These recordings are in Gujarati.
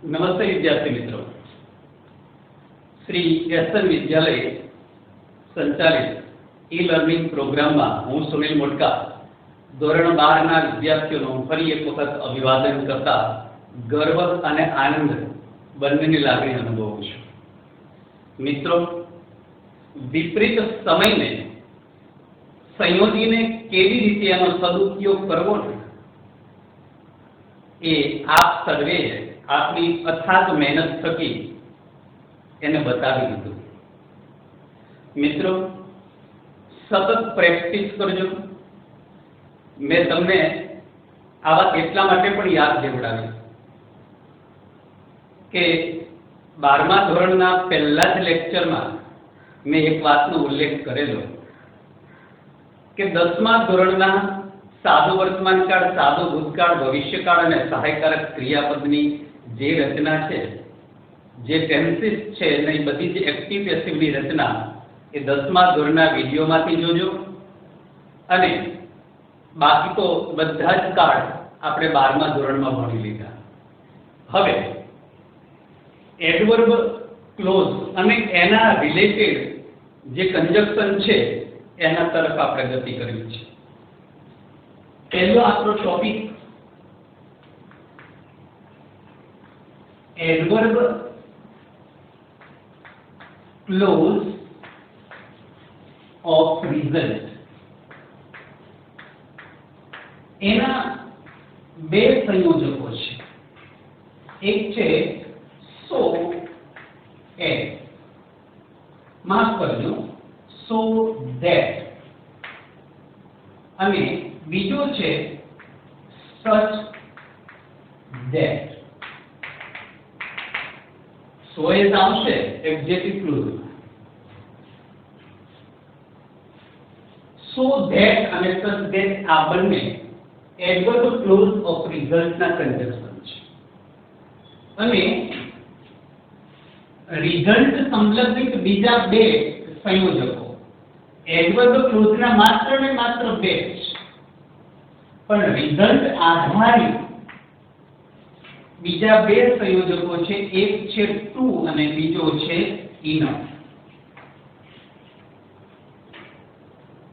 नमस्ते विद्यार्थी मित्रों। श्री एसएन विद्यालय संचालित ई लर्निंग प्रोग्राम में हूँ सुनील मोटका धोरण 12 विद्यार्थीओं फरी एक वखत अभिवादन करता गर्व और आनंद बंनेनी लागणी अनुभवुं छुं। मित्रों, विपरीत समय ने संयोजीने केवी रीते एनो सदुपयोग करवो ए आप सर्वे आपनी अथाग मेहनत थकी एने बतावी दीधुं। मित्रों, सतत प्रेक्टिस करजो। मैं तमने आवा એટલા માટે પણ યાદ દેવડાવી કે 12મા ધોરણના પહેલા જ લેક્ચરમાં મેં એક વાતનો ઉલ્લેખ કરેલો કે 10મા ધોરણના સાદો વર્તમાનકાળ, સાદો ભૂતકાળ, ભવિષ્યકાળ અને સહાયકારક ક્રિયાપદની જે રચના છે, જે ટેન્સીસ છે અને એ બધી જે એક્ટિવ પેસિવની રચના એ 10મા ધોરણના વિડીયોમાંથી જોજો અને બાકી તો બધા જ કાર્ડ આપણે 12મા ધોરણમાં ભણી લીધા। હવે એડવર્બ ક્લોઝ અને એના રિલેટેડ જે કંજક્શન છે એના તરફ આપણે ગતિ કરવી છે। પહેલો આપણો topic adverb clause of result. એના બે સંયોજકો છે, એક છે સો એટ, માફ કરજો સો ધેટ, અને બીજો છે સચ ધેટ। સો એટ આવશે એડજેક્ટિવ ક્લોઝ, સો ધેટ અને સચ ધેટ આ બંને એડવર્બ ક્લોઝ ઓફ રિઝલ્ટના કંજક્શન છે અને રિઝલ્ટ સંલગ્નિત બીજા બે સંયોજકો એડવર્બ ક્લોઝના માત્ર ને માત્ર બે છે, પણ રિઝલ્ટ આધારિત બીજા બે સંયોજકો છે, એક છે ટુ અને બીજો છે ઇનફ।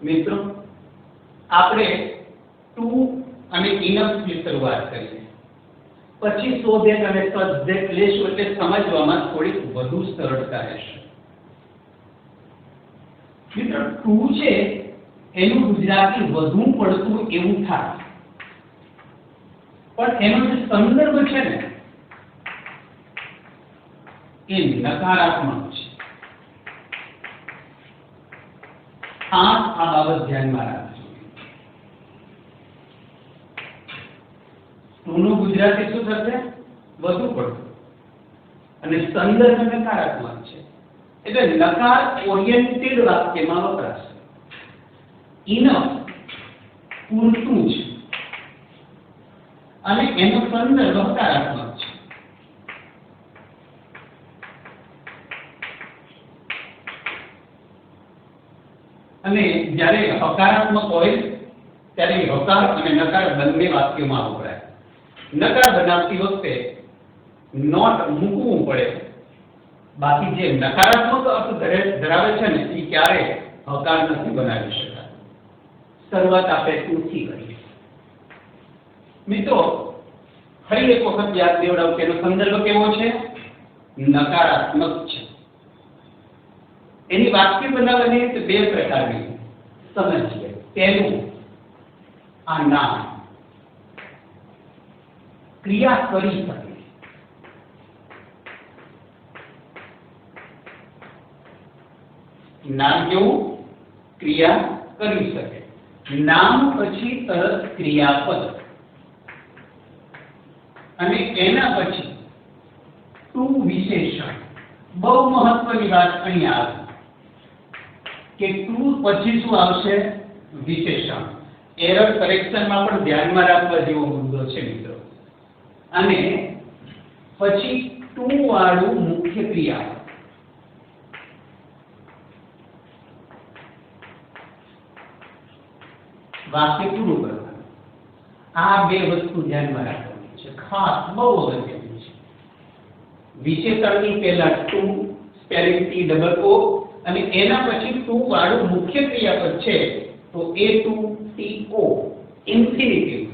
મિત્રો, આપણે ટુ અને ઇનફ ની શરૂઆત કરીએ, પછી સો ધેટ અને સચ ધેટ લેશું એટલે સમજવામાં થોડી વધુ સરળતા રહેશે। મિત્રો, ટુ છે એનું ગુજરાતી વધુ પડતું એવું થાય, પણ એનો જે સંદર્ભ છે ને એ નકારાત્મક છે। આ બાબત ધ્યાનમાં રાખજો। ટુનું ગુજરાતી શું થશે? વધુ પડતું, અને સંદર્ભ નકારાત્મક છે એટલે નકાર ઓરિએન્ટેડ વાક્યમાં વપરાશે। ઇનફ પૂરતું છે અને એનો સંદર્ભ હકારાત્મક છે। અને જ્યારે હકારાત્મક હોય ત્યારે હકાર અને નકાર બંને વાક્યમાં વપરાય। નકાર બનાવતી વખતે નોટ મૂકવું પડે, બાકી જે નકારાત્મક અર્થ ધરાવે છે ને એ ક્યારે હકાર નથી બનાવી શકાય। શરૂઆત આપણે ટુ થી કરીએ। મિત્રો, ફરી એક વખત યાદ દેવડાવું કે એનો સંદર્ભ કેવો છે? નકારાત્મક છે। એની વાક્ય બનાવવાની રીત બે પ્રકારની સમજીએ। પહેલું, આ નામ ક્રિયા કરી શકે, નામ કેવું? ક્રિયા કરી શકે। નામ પછી તરત ક્રિયાપદ અને એના પછી ટુ વિશેષણ। બહુ મહત્વની વાત અહીં આવે કે ટુ પછી શું આવશે? વિશેષણ। એરર કરેક્શનમાં પણ ધ્યાનમાં રાખવા જેવો મુદ્દો છે મિત્રો। અને પછી ટુ વાળું મુખ્ય ક્રિયા, વાક્ય પૂરું કરવાનું। આ બે વસ્તુ ધ્યાનમાં રાખવાની છે, ખાસ બહુ અગત્યની છે। વિશેષણની પહેલા too spelling T double O અને એના પછી ટુ વાળું મુખ્ય ક્રિયાપદ છે તો A2TO ઇન્ફિનિટિવ.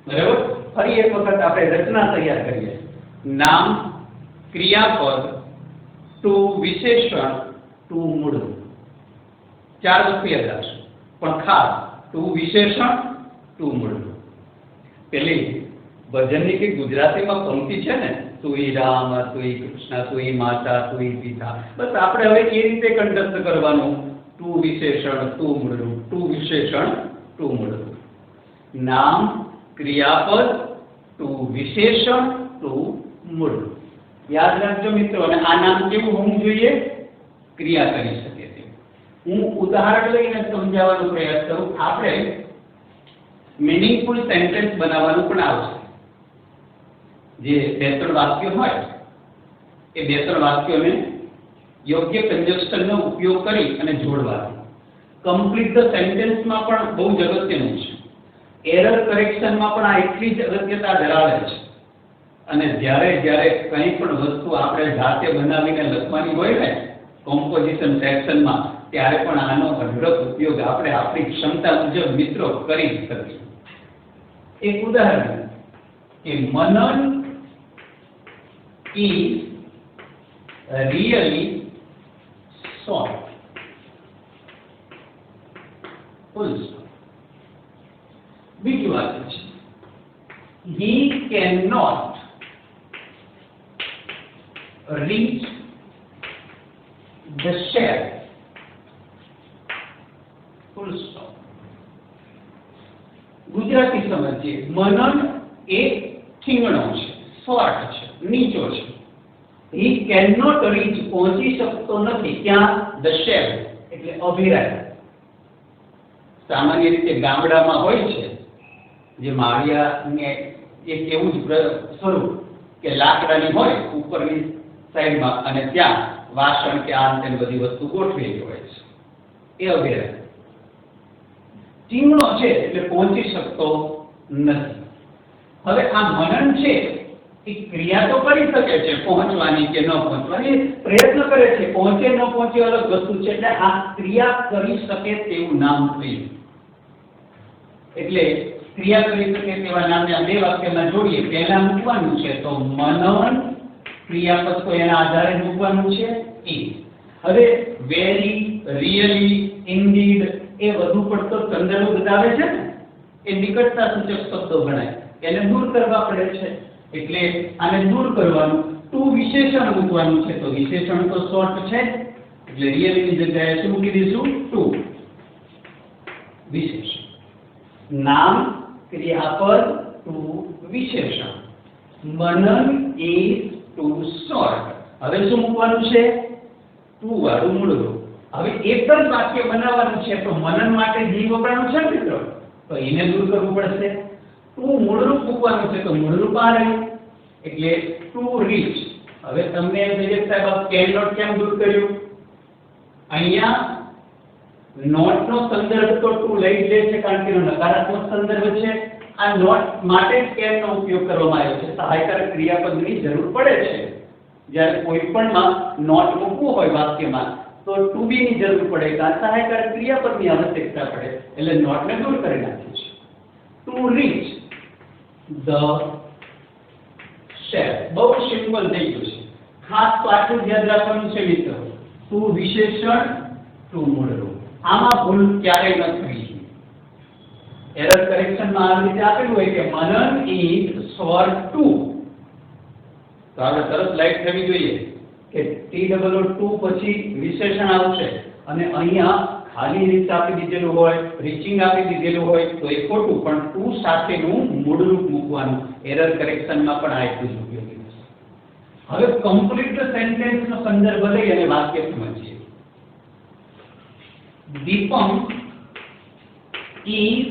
બરાબર. ફરી એક વખત આપણે રચના તૈયાર કરીએ. નામ, ક્રિયાપદ, ટુ વિશેષણ, ટુ મૂળરૂપ. ચાર વસ્તુ યાદ રાખજો પણ ખાસ ટુ વિશેષણ, ટુ મૂળરૂપ. પેલી ભજનની કે ગુજરાતીમાં પંક્તિ છે ને, તુઈ રામ, તુઈ કૃષ્ણ, તુઈ માતા, તુઈ પિતા, બસ આપણે હવે એ રીતે કંઠસ્થ કરવાનું. ટુ વિશેષણ, ટુ મૂળરૂપ, ટુ વિશેષણ, ટુ મૂળરૂપ. નામ, ક્રિયાપદ, ટુ વિશેષણ, ટુ મૂળરૂપ. યાદ રાખજો મિત્રો. અને આ નામ કેવું હોવું જોઈએ? ક્રિયા કરી શકે તેવું. હું ઉદાહરણ લઈને સમજાવવાનો પ્રયાસ કરું. આપણે મીનિંગફુલ સેન્ટેન્સ બનાવવાનું પણ આવશે. જે બે ત્રણ વાક્યો હોય એ બે ત્રણ વાક્યોને યોગ્ય કન્જક્શનનો ઉપયોગ કરી અને જોડવાનું. કમ્પ્લીટ ધ સેન્ટેન્સમાં પણ બહુ જ અગત્યનું છે. એરર કરેક્શનમાં પણ આ એટલી જ અગત્યતા ધરાવે છે. અને જ્યારે કંઈ પણ વસ્તુ આપણે જાતે બનાવીને લખવાની હોય ને કોમ્પોઝિશન સેક્શનમાં, ત્યારે પણ આનો અઢળક ઉપયોગ આપણે આપણી ક્ષમતા મુજબ મિત્રો કરી શકીએ. એક ઉદાહરણ કે મનન is really short. Full stop. બીજું વાક્ય છે he cannot reach the shell. Full stop. Gujarati સમજીએ. મનન એ ઠીંગણો છે, શોર્ટ છે, નીચો છે. he cannot reach પહોંચી શકતો નથી. ક્યાં? the shell એટલે અભિરાય. સામાન્ય રીતે ગામડામાં હોય છે જે માળિયાને એક એવું જ સ્વરૂપ કે લાકડાની હોય ઉપરની સાઈડમાં અને ત્યાં વાસણ કે આ તેની બધી વસ્તુ ગોઠવેલી હોય છે. એ અભિરાય. ઠીંગણો છે એટલે પહોંચી શકતો નથી. હવે આ મનન છે એ ક્રિયા તો કરી શકે છે પહોંચવાની કે ન પહોંચવાની, પ્રયત્ન કરે છે. પહોંચે ન પહોંચે અલગ વસ્તુ છે. એટલે આ ક્રિયા કરી શકે તેવું નામ થયું. એટલે ક્રિયા કરી શકે તેવા નામને આ બે વાક્યમાં જોડીએ. પહેલા મૂકવાનું છે તો મનન, ક્રિયાપદ તો એના આધારે મૂકવાનું છે એ. હવે વેરી, રિયલી, ઇન્ડીડ એ વધુ પડતો સંદર્ભ બતાવે છે ને, એ નિકટતા સૂચક શબ્દો ગણાય. એને દૂર કરવા પડે છે. એટલે આને દૂર કરવાનું. ટુ વિશેષણ મૂકવાનું છે તો વિશેષણ તો શોર્ટ છે એટલે રિયલની જગ્યાએ શું મૂકી દઈશું? ટુ વિશેષણ. નામ, ક્રિયાપદ, ટુ વિશેષણ. મનન ઇઝ ટુ શોર્ટ. હવે શું મૂકવાનું છે? ટુ વાળું મૂળરૂપ. હવે એક જ વાક્ય બનાવવાનું છે તો મનન માટે જી વપરાનું છે મિત્રો, તો એને દૂર કરવું પડશે. ટુ મૂળરૂપ મૂકવાનું છે તો મૂળરૂપ આ રહ્યું એટલે ટુ રીચ. હવે તમને એમ થઈ જશે સાહેબ કેન નોટ કેમ દૂર કર્યું? અહીંયા નોટ નો સંદર્ભ તો ટુ લઈ લે છે કારણ કે એનો નકારાત્મક સંદર્ભ છે. આ નોટ માટે જ કેન નો ઉપયોગ કરવામાં આવ્યો છે. સહાયકારક ક્રિયાપદની જરૂર પડે છે. જ્યારે કોઈ પણમાં નોટ મૂકવું હોય વાક્યમાં તો ટુ બી ની જરૂર પડે કારણ સહાયકારક ક્રિયાપદની આવશ્યકતા પડે એટલે નોટને દૂર કરી નાખ્યું છે. To reach the share. બહુ સિમ્પલ થઈ ગયું છે. ખાસ તો આટલું જ યાદ રાખવાનું છે મિત્રો. ટુ વિશેષણ, ટુ મૂળરૂપ. આમાં ભૂલ ક્યારેય ન થવી જોઈએ. એરર કરેક્શનમાં આ રીતે આપેલું હોય કે મનન ઇઝ શોર્ટ ટુ, તો આપણે તરત લાઈટ થવી જોઈએ કે TOO પછી વિશેષણ આવશે અને અહીંયા ખાલી રીત આપી દીધેલું હોય, રીચિંગ આપી દીધેલું હોય તો એ ખોટું, પણ ટુ સાથેનું મૂળરૂપ મૂકવાનું. એરર કરેક્શનમાં પણ આ એટલું જ ઉપયોગી છે. હવે કમ્પ્લીટ સેન્ટેન્સનો સંદર્ભ લઈ અને વાક્ય સમજીએ. Deepam is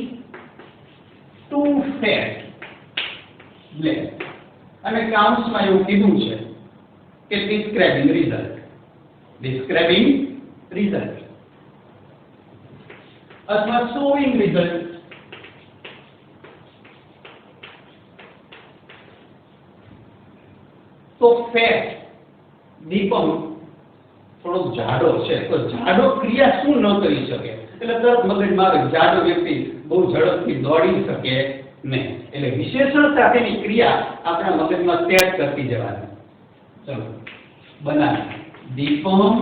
too fat black. અને કાઉન્સમાં એવું કીધું છે કે describing result અથવા showing result. તો ફેટ દીપમ થોડો જાડો છે, તો જાડો ક્રિયા શું ન કરી શકે? એટલે તરત મગજમાં આવે જાડો વ્યક્તિ બહુ ઝડપથી દોડી શકે નહીં. એટલે વિશેષણ સાથેની ક્રિયા આપણા મગજમાં સેટ કરતી જવાની. ચલો બનાવ. Deepam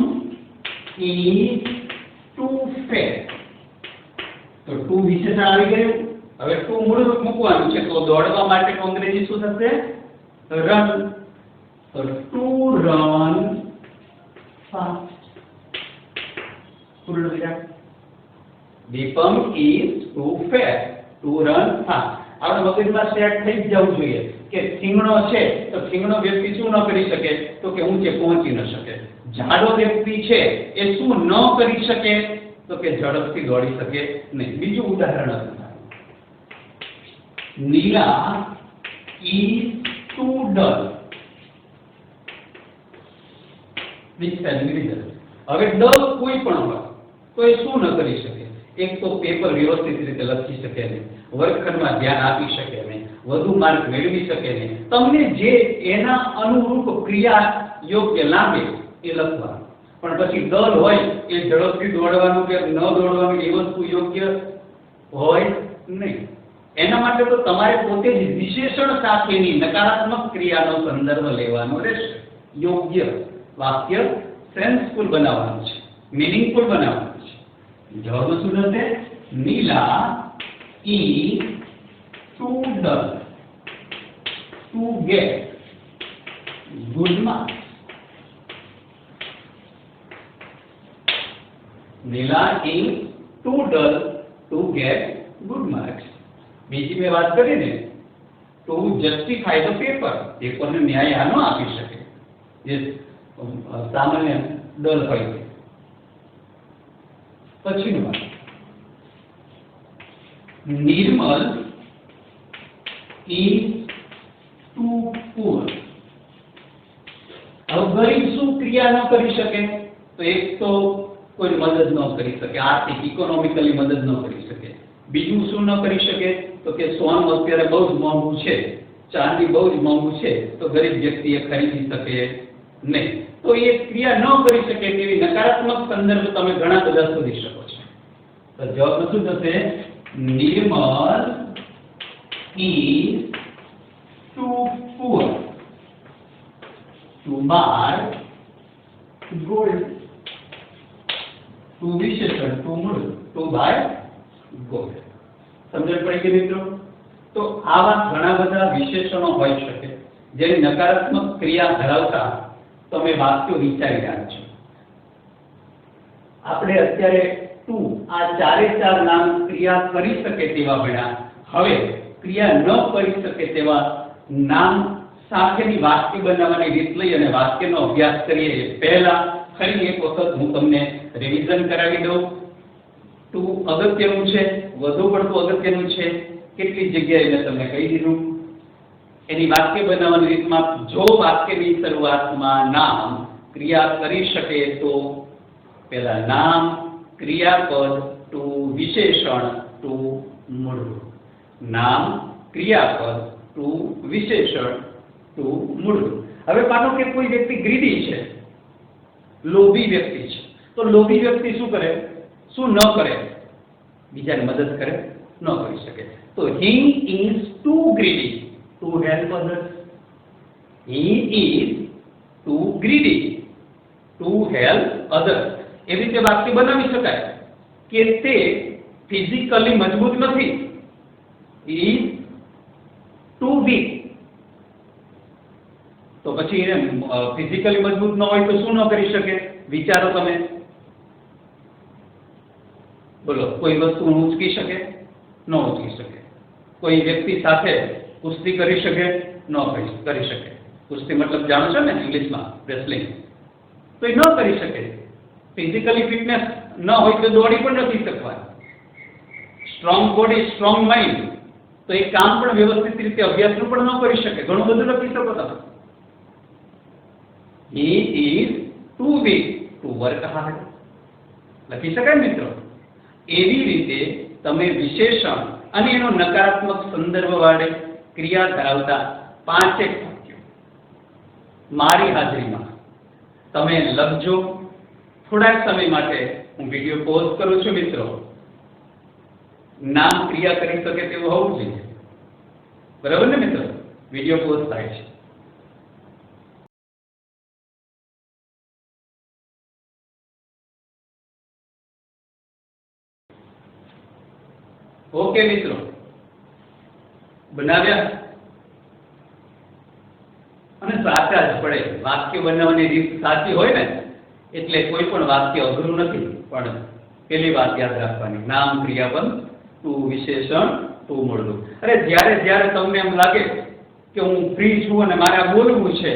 is too fat. તો ટુ વિશેષણ આવી ગયું. હવે ટુ મૂળરૂપ મૂકવાનું છે, તો દોડવા માટે અંગ્રેજી શું થશે? રન. તો ટુ રન ફાસ્ટ. પૂર્ણ વિરામ. Deepam is too fat to run fast. આપણે મગજમાં સેટ થઈ જ જવું જોઈએ કે થીંગણો છે તો થીંગણો વ્યક્તિ શું ન કરી શકે? તો કે ઊંચે પહોંચી ન શકે. જાડો વ્યક્તિ છે એ શું ન કરી શકે? તો કે ઝડપથી દોડી શકે નહીં. બીજું ઉદાહરણ આપું. નીલા is too dull. હવે ડલ કોઈ પણ હોય તો એ શું ન કરી શકે? એક તો પેપર વ્યવસ્થિત રીતે લખી શકે નહીં, વર્ગખંડમાં ધ્યાન આપી શકે નહીં, વધુ માર્ક મેળવી શકે નહીં. તમને જે એના અનુરૂપ ક્રિયા યોગ્ય લાગે એ લખવાનું. પણ પછી ડલ હોય એ ઝડપથી દોડવાનું કે ન દોડવાનું એ વસ્તુ યોગ્ય હોય નહીં. એના માટે તો તમારે પોતે જ વિશેષણ સાથેની નકારાત્મક ક્રિયાનો સંદર્ભ લેવાનો રહેશે. યોગ્ય વાક્ય સેન્સફુલ બનાવવાનું છે, મીનિંગફુલ બનાવવાનું છે. જવાબ શું થશે? નીલા is too dull to get good marks. Neela is too dull to get good marks. બીજી મેં વાત કરી ને, to justify the paper. પેપરને ન્યાય આનો આપી શકે જે સામાન્ય ડલ હોય છે. પછીનું વાત, નિર્મલ is too poor. હવે ગરીબ શું ક્રિયા ન કરી શકે? તો એક તો કોઈ મદદ ન કરી શકે, આર્થિક ઇકોનોમિકલી મદદ ન કરી શકે. બીજું શું ન કરી શકે? તો કે સોનું અત્યારે બહુ જ મોંઘું છે, ચાંદી બહુ જ મોંઘું છે, તો ગરીબ વ્યક્તિ એ ખરીદી શકે નહીં. તો એ ક્રિયા ન કરી શકે તેવી નકારાત્મક સંદર્ભ તમે ઘણા બધા શોધી શકો છો. તો જવાબ શું થશે? નિર્મલ is too poor to buy gold. to વિશેષણ, to મૂળ, to buy gold. સમજણ પડી ગઈ મિત્રો? તો આવા ઘણા બધા વિશેષણો હોઈ શકે જેની નકારાત્મક ક્રિયા ધરાવતા તમે વાક્યો વિચારી રહ્યા છો. આપણે અત્યારે ટુ આ ચારે ચાર નામ ક્રિયા કરી શકે તેવા ભણ્યા. હવે ક્રિયા ન કરી શકે તેવા નામ સાથેની વાક્ય બનાવવાની રીત લઈ અને વાક્યનો અભ્યાસ કરીએ એ પહેલા ફરી એક વખત હું તમને રિવિઝન કરાવી દઉં. ટુ અગત્યનું છે, વધુ પડતું અગત્યનું છે. કેટલી જગ્યાએ મેં તમને કહી દીધું. એની વાક્ય બનાવવાની રીતમાં જો વાક્યની શરૂઆતમાં નામ ક્રિયા કરી શકે તો પહેલા નામ, ક્રિયાપદ, ટુ વિશેષણ, ટુ મૂળરૂપ. નામ, ક્રિયાપદ, ટુ વિશેષણ, ટુ મૂળરૂપ. હવે માનો કે કોઈ વ્યક્તિ ગ્રીડી છે, લોભી વ્યક્તિ છે, તો લોભી વ્યક્તિ શું કરે? શું ન કરે? બીજાને મદદ કરે? ન કરી શકે. તો he is too greedy to help others. He is too greedy to help others. એવી રીતે વાક્ય બનાવી શકાય કે તે ફિઝિકલી મજબૂત નથી. He is too weak. તો પછી એને ફિઝિકલી મજબૂત ન હોય તો શું ન કરી શકે? વિચારો તમે. બોલો, કોઈ વસ્તુ ઉંચકી શકે? ન ઉંચકી શકે. કોઈ વ્યક્તિ સાથે કુસ્તી કરી શકે? ન કરી શકે. કુસ્તી મતલબ જાણો છો ને ઇંગ્લિશમાં રેસલિંગ. તો એ ન કરી શકે. ફિઝિકલી ફિટનેસ ન હોય તો દોડી પણ નથી શકવાની. સ્ટ્રોંગ બોડી, સ્ટ્રોંગ માઇન્ડ, તો એ કામ પણ વ્યવસ્થિત રીતે અભ્યાસનું પણ ન કરી શકે. ઘણું બધું લખી શકો તમે. He is too weak to work hard. લખી શકાય મિત્રો. એવી રીતે તમે વિશેષણ અને એનો નકારાત્મક સંદર્ભ વાળે ક્રિયા ધરાવતા પાંચેક વાક્યો મારી હાજરીમાં તમે લખજો. થોડાક સમય માટે હું વિડીયો પોઝ કરું છું મિત્રો. નામ ક્રિયા કરી શકે તેવું હોવું જોઈએ. બરાબર ને મિત્રો? વિડીયો પોઝ થાય છે. ઓકે મિત્રો, બનાવ્યા અને સાચા જ પડે. વાક્ય બનાવવાની રીત સાચી હોય ને એટલે કોઈ પણ વાક્ય અઘરું નથી. પણ પેલી વાત યાદ રાખવાની, નામ ક્રિયાપદ ટુ વિશેષણ ટુ મૂળરૂપ. અરે જ્યારે તમને એમ લાગે કે હું ફ્રી છું અને મારે આ બોલવું છે,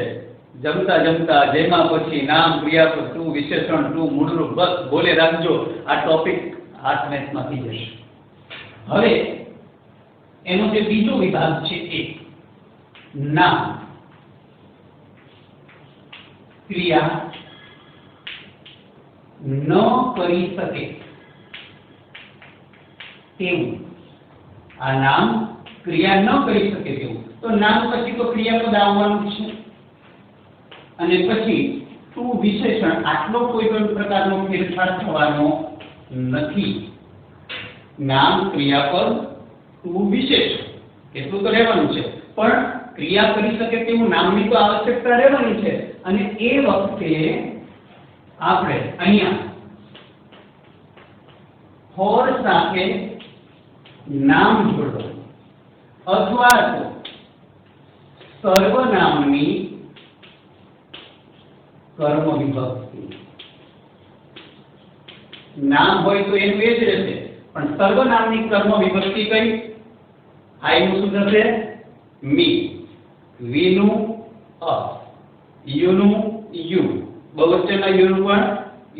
જમતા જમતા જેમાં પછી નામ ક્રિયાપદ ટુ વિશેષણ ટુ મૂળરૂપ બસ બોલે રાખજો. આ ટોપિક હાથ મેચમાં થઈ જશે. હવે એનો જે બીજો વિભાગ છે એ નામ ક્રિયા ન કરી શકે તેવું. આ નામ ક્રિયા ન કરી શકે તેવું. તો નામ પછી તો ક્રિયાપદ આવવાનું છે અને પછી ટુ વિશેષણ. આટલો કોઈ પણ પ્રકારનો ફેરફાર થવાનો નથી. નામ ક્રિયાપદ ટુ વિશેષણ એટલું તો રહેવાનું છે, પણ ક્રિયા કરી શકે તેવું નામની તો આવશ્યકતા રહેવાની છે. અને એ વખતે આપણે અહીંયા ફોર સાથે નામ જોડવાનું અથવા તો સર્વનામની કર્મ વિભક્તિ. નામ હોય તો એનું એ જ રહેશે, પણ સર્વનામની કર્મ વિભક્તિ કઈ? આઈ નું શું થશે? મી. વી નું અ. યુ નું યુ. બહુવચનના યુ નું પણ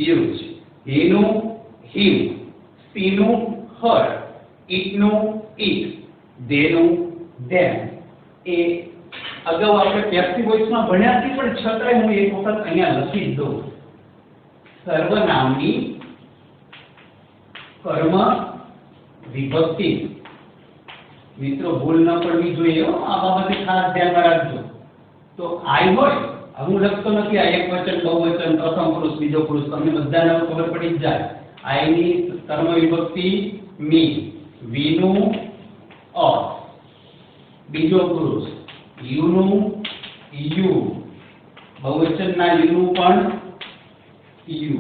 યુ જ. હી નું હિમ. સી નું હર. ઈટ નું ઈટ. દે નું ધેમ. એ અગાઉ આપણે પેસિવ વોઇસમાં ભણ્યા છીએ, પણ છતાંય હું એક વખત અહીંયા લખી દઉં. સર્વનામની કર્મ વિભક્તિ. મિત્રો ભૂલ ન પડવી જોઈએ. આ બાબતે ખાસ ધ્યાનમાં રાખજો. તો આઈ હોય, હું લખતો નથી આ એક વચન, બહુવચન, પ્રથમ પુરુષ, બીજો પુરુષ, તમને બધાને ખબર પડી જ જાય. આઈ ની કર્મ વિભક્તિ મી. વી નું અ. બીજો પુરુષ યુ નું યુ. બહુવચનના યુ નું પણ યુ.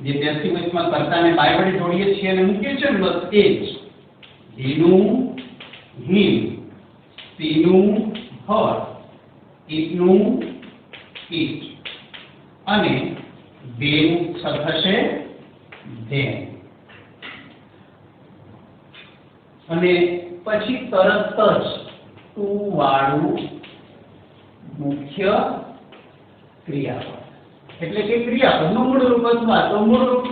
જે પેસિવ વોઇસમાં કર્તાને બાય વડે જોડીએ છીએ અને મૂકીએ છીએ ને બસ એ જ. હી નું હિમ. સી નું હર. ઈટ નું ઈટ. અને દે નું થશે ધેમ. અને પછી તરત જ ટુ વાળું મુખ્ય ક્રિયાપદ. એટલે કે ક્રિયાપદનું મૂળરૂપ અથવા તો મૂળરૂપ.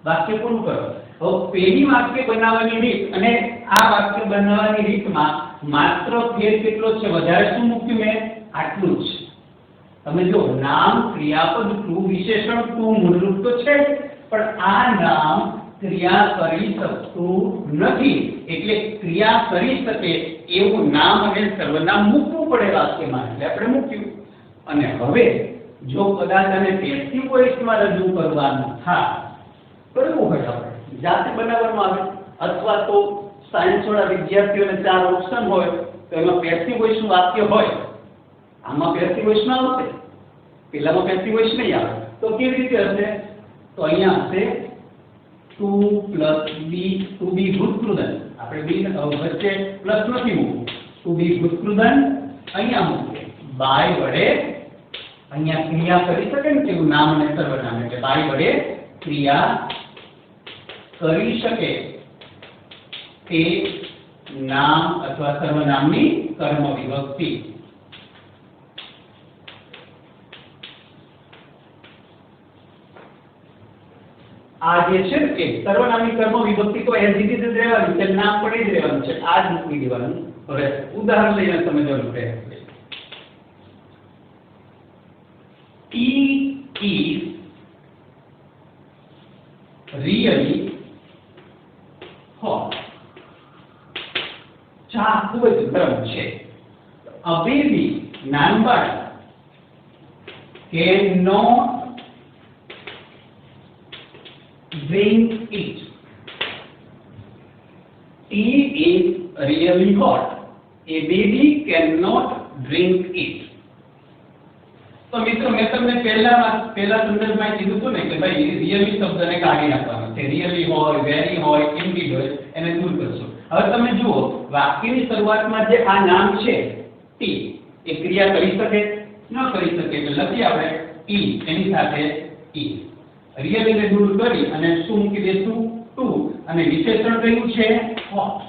વાક્ય પૂરું કરો. હવે પેલી વાક્ય બનાવવાની રીત અને આ વાક્ય બનાવવાની રીતમાં માત્ર ફેર કેટલો છે? વધારે શું મૂક્યું મેં? આટલું જ. તમે જો નામ ક્રિયાપદ ટુ વિશેષણ ટુ મૂળરૂપ તો છે, પણ આ નામ ક્રિયા કરી શકતું નથી. એટલે ક્રિયા કરી શકે એવું નામ અને સર્વનામ મૂકવું પડે વાક્યમાં. એટલે આપણે મૂક્યું. અને હવે જો કદાચ આને પેસિવ વોઇસમાં રજૂ કરવાનું થાય, કરવું હોય આપણે જાતે બનાવવામાં આવે, અથવા તો સાયન્સ વાળા વિદ્યાર્થીઓને 4 ઓપ્શન હોય તો એમાં પેસિવ વોઇસનું વાક્ય હોય. આમાં પેસિવ વોઇસ ના આવશે, પેલામાં પેસિવ વોઇસ નહીં આવે. તો કેવી રીતે હશે? તો અહીંયા હશે two plus B. Two be ભૂતકૃદન. આપણે બી વચ્ચે પ્લસ નથી મૂકવું. ટુ બી ભૂતકૃદન અહીંયા મૂકીએ. બાય વડે અહીંયા ક્રિયા કરી શકે ને કેવું નામ અને સર્વનામ. એટલે બાય વડે ક્રિયા કરી શકે તે નામ અથવા સર્વનામની કર્મ વિભક્તિ. આ જે છે કે સર્વનામની કર્મ વિભક્તિ તો એઝ ઇટ ઇઝ રહેવાની છે, નામ પણ એ જ રહેવાનું છે. આ જ મૂકી દેવાનું. હવે ઉદાહરણ લઈને સમજવાનું પ્રયાસ કરીએ. He is really hot. ચા ખૂબ જ ગરમ છે. A baby, નાનું બાળક, cannot drink it. Tea is really hot. A baby cannot drink it. તો મિત્રો મેં તમને પહેલા સંદર્ભમાં કીધું હતું ને કે ભાઈ રિયલી શબ્દને કાઢી નાખવાનો છે. રિયલી હોય, વેરી હોય, ઇન્ડીડ હોય એને દૂર કરશો. હવે તમે જુઓ વાક્યની શરૂઆતમાં જે આ નામ છે ટી, એ ક્રિયા કરી શકે ન કરી શકે એટલે લખી આપણે ઈ એની સાથે ઈ. રિયલી ને દૂર કરી અને શું મૂકી દેશું? ટુ. અને વિશેષણ કયું છે? Hot.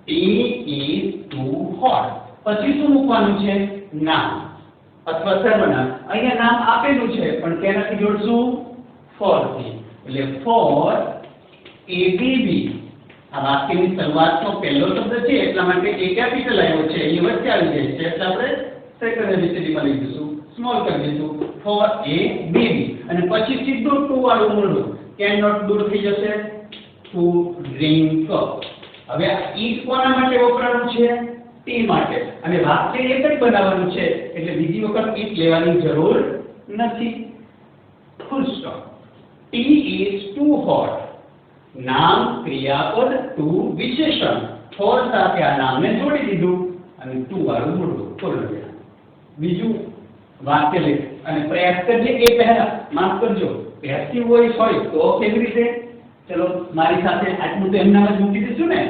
Tea is too hot. પછી શું મૂકવાનું છે? નામ અથવા સર્વનામ. અહીંયા નામ આપેલું છે પણ તેનાથી જોડશું ફોર થી. એટલે ફોર એ બેબી. આ વાક્યની શરૂઆતનો પહેલો શબ્દ છે એટલા માટે એ કેપિટલ આવ્યો છે, એ વચ્ચે આવી જાય છે એટલે આપણે સેકન્ડ એબીસીડીમાં લઈ જઈશું, સ્મોલ કરી દઈશું. ફોર એ બેબી અને પછી સીધું ટુ વાળું મૂળું કેન નોટ દૂર થઈ જશે. Two drink. હવે આ ઈટ કોના માટે વપરાયું છે? ટી માટે. અને વાક્ય એક જ બનાવવાનું છે એટલે બીજી વખત ઈટ લેવાની જરૂર નથી. Full stop. Tea is too hot. નામ ક્રિયાપદ ટુ વિશેષણ. ફોર સાથે આ નામને જોડી દીધું અને ટુ વાળું મૂળું પૂર્ણ વિરામ. બીજું વાક્ય લે અને પ્રયાસ કરીએ એ પહેલા માફ કરજો પેસિવ વોઇસ હોય તો કેવી રીતે? ચલો મારી સાથે આટલું તો એમનામ જ મૂકી દઈશું ને.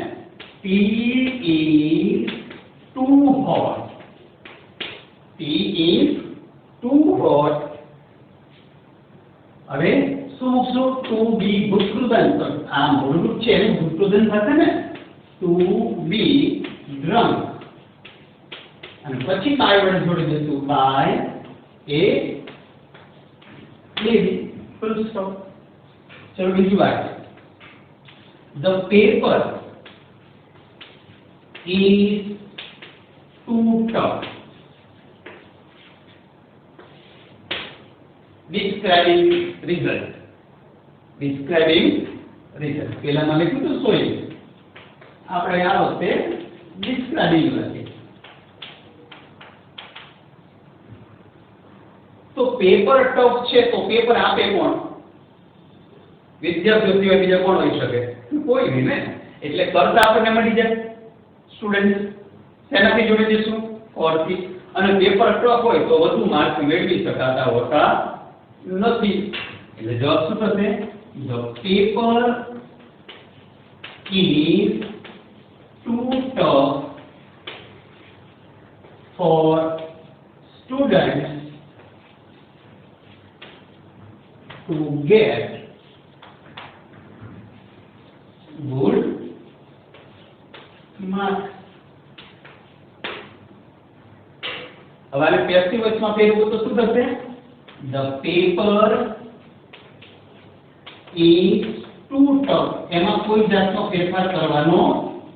Tea is too hot. Tea is too hot. હવે શું મૂકશું? ટુ બી ભૂતકૃદન. તો આ મૂળરૂપ છે એટલે ભૂતકૃદન થશે ને. To be drunk. અને પછી બાય વડે જોડી દઈશું. By a baby. Full stop. ચલો બીજું વાક્ય. The paper is too tough. Describing result. Describing result. પહેલામાં લખ્યું તો showing. આપણે આ વખતે describing લખીએ. તો પેપર ટફ છે તો પેપર આપે કોણ? વિદ્યાર્થીઓ સિવાય બીજા કોણ હોઈ શકે? કોઈ નહીં ને. એટલે કરતા આપણને મળી જાય સ્ટુડન્ટ. શેનાથી જોડી દઈશું? ફોર થી. અને પેપર ટફ હોય તો વધુ માર્ક મેળવી શકાતા હોતા નથી. એટલે જવાબ શું થશે? The paper is too tough for students to get good marks. હવે આને પેસિવ વોઇસમાં ફેરવવું તો શું થશે? The paper is too tough. એમાં કોઈ જાતનો ફેરફાર કરવાનો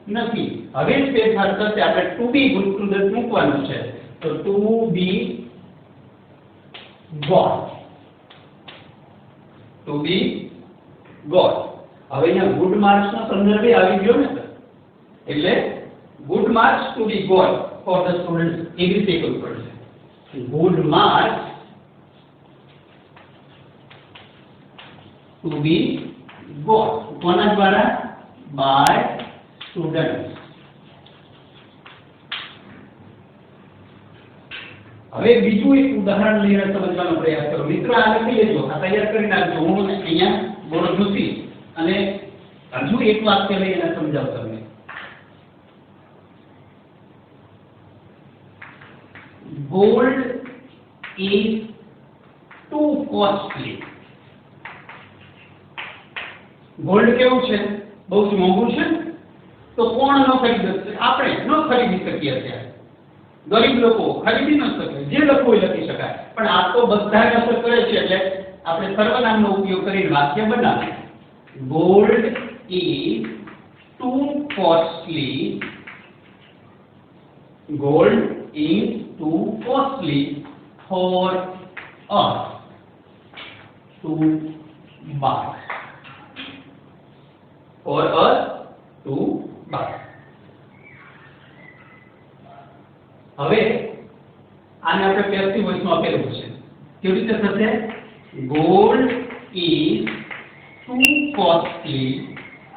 નથી. હવે જ ફેરફાર થશે. આપણે ટુ બી ભૂતકૃદન મૂકવાનું છે. તો two be got. Two be got. હવે અહીંયા ગુડ માર્ક્સ નો સંદર્ભ આવી ગયો ને. એટલે good marks to be got for the students. એવી રીતે કરવું પડશે. Good marks to be got. કોના દ્વારા? By students. હવે બીજું એક ઉદાહરણ લઈને સમજવાનો પ્રયાસ કરો. મિત્રો આ લખી લેજો, આ તૈયાર કરી નાખજો. હું અહીંયા બોર્ડ મૂકી અને હજુ એક વાક્ય લઈને સમજાવ તમને. Gold is too costly. Gold કેવું છે? બહુ જ મોંઘું છે. તો કોણ ન ખરીદી શકે? આપણે ન ખરીદી શકીએ અત્યારે. ગરીબ લોકો ખરીદી ન શકે. જે લખવું એ લખી શકાય. પણ આ તો બધા અસર કરે છે એટલે આપણે સર્વનામનો ઉપયોગ કરીને વાક્ય બનાવીએ. Gold is too costly. Gold is too costly for us to buy. For us to buy. હવે આને આપણે પેસિવ વોઇસમાં ફેરવવું છે. કેવી રીતે થશે? Gold is too costly.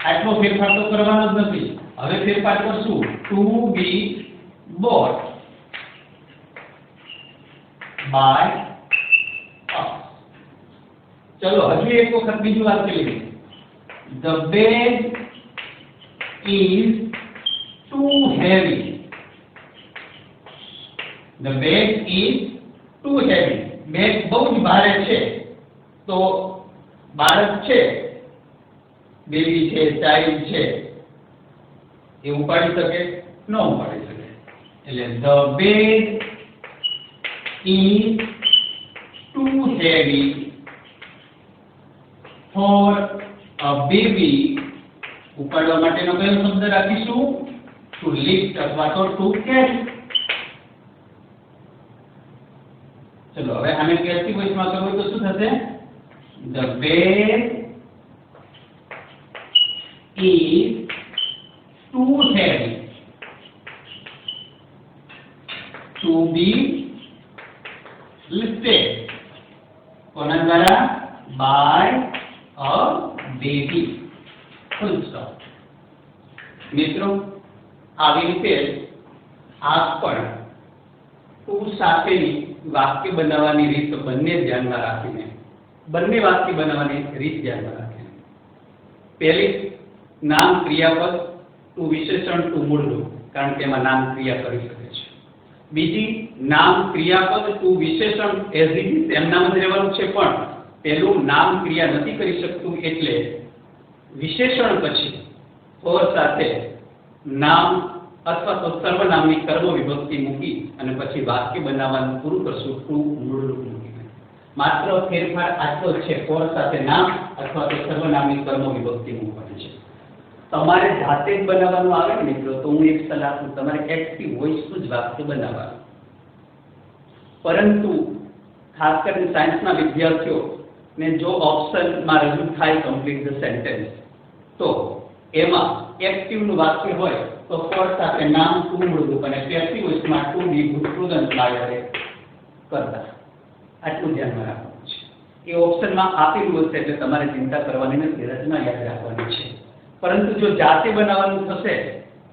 આટલો ફેરફાર તો કરવાનો જ નથી. હવે ફેરફાર કરશું to be bought by us. ચલો હજુ એક વખત બીજું વાક્ય લઈએ. The bag is too heavy. The bag is too heavy. Bag બહુ જ ભારે છે. તો બાળક છે, બેબી છે, ચાઇલ્ડ છે, એ ઉપાડી શકે? ન ઉપાડી શકે. એટલે the bag is too heavy for a baby. ઉપાડવા માટેનો કયો શબ્દ રાખીશું? to lift અથવા તો to carry. ચલો હવે આને પેસિવ વોઇસમાં કરવું તો શું થશે? The bag is too heavy to be lifted. કોના દ્વારા? by a baby. Full stop. મિત્રો આવી રીતે આ પણ ટુ સાથેની વાક્ય બનાવવાની રીત બંને ધ્યાનમાં રાખીને વાક્ય બનાવવાની રીત ધ્યાનમાં રાખીને પહેલી નામ ક્રિયાપદ ટુ વિશેષણ ટુ મૂળરૂપ, કારણ કે એમાં નામ ક્રિયા કરી શકે છે. બીજી નામ ક્રિયાપદ ટુ વિશેષણ એઝ ઇટ ઇઝ એમ નામ જ રહેવાનું છે, પણ પેલું નામ ક્રિયા નથી કરી શકતું, એટલે વિશેષણ પછી ઓર સાથે નામ અથવા તો સર્વનામની કર્મ વિભક્તિ મૂકી અને પછી વાક્ય બનાવવાનું પૂરું કરશું ટુ મૂળરૂપ મૂકીને. માત્ર ફેરફાર આટલો જ છે, ઓર સાથે નામ અથવા તો સર્વનામની કર્મ વિભક્તિ મૂકવાની છે. તમારે જાતે જ બનાવવાનું આવે ને મિત્રો, તો હું એક સલાહ આપું, તમારે એક્ટિવ વોઇસનું જ વાક્ય બનાવવાનું. પરંતુ ખાસ કરીને સાયન્સના વિદ્યાર્થીઓને જો ઓપ્શનમાં રજૂ થાય કમ્પ્લીટ ધ સેન્ટેન્સ, તો એમાં એક્ટિવનું વાક્ય હોય તો ફોર સાથે નામ ટુ મૂળરૂપ અને પેસિવ વોઇસમાં ટુ બી ભૂતપૂર્વ લાગે કરતા. આટલું ધ્યાનમાં રાખવાનું છે. એ ઓપ્શનમાં આપેલું હશે એટલે તમારે ચિંતા કરવાની નથી, રચના યાદ રાખવાની છે. પરંતુ જો જાતે બનાવવાનું થશે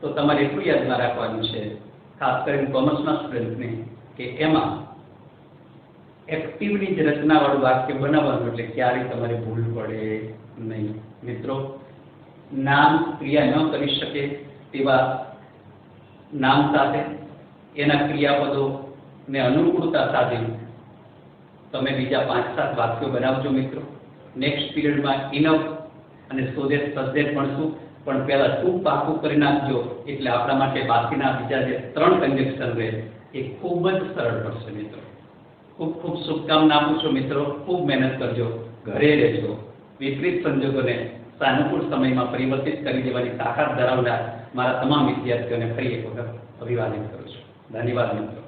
તો તમારે એટલું યાદમાં રાખવાનું છે, ખાસ કરીને કોમર્સના સ્ટુડન્ટને, કે એમાં એક્ટિવની જ રચનાવાળું વાક્ય બનાવવાનું, એટલે ક્યારેય તમારે ભૂલ પડે નહીં. મિત્રો નામ ક્રિયા ન કરી શકે તેવા નામ સાથે એના ક્રિયાપદોને અનુકૂળતા સાથે તમે બીજા 5-7 વાક્યો બનાવજો મિત્રો. નેક્સ્ટ પીરિયડમાં ઇનફ અને સો ધેટ સબ્જેક્ટ ભણશું, પણ પહેલા ટુ પાકું કરી નાખજો, એટલે આપણા માટે બાકીના બીજા જે 3 કન્જેક્શન રહે એ ખૂબ જ સરળ પડશે મિત્રો. ખૂબ ખૂબ શુભકામના આપું છું મિત્રો. ખૂબ મહેનત કરજો, ઘરે રહેજો. વિપરીત સંજોગોને સાનુકૂળ સમયમાં પરિવર્તિત કરી દેવાની તાકાત ધરાવનાર મારા તમામ વિદ્યાર્થીઓને ફરી એક વખત અભિવાદન કરું છું. ધન્યવાદ મિત્રો.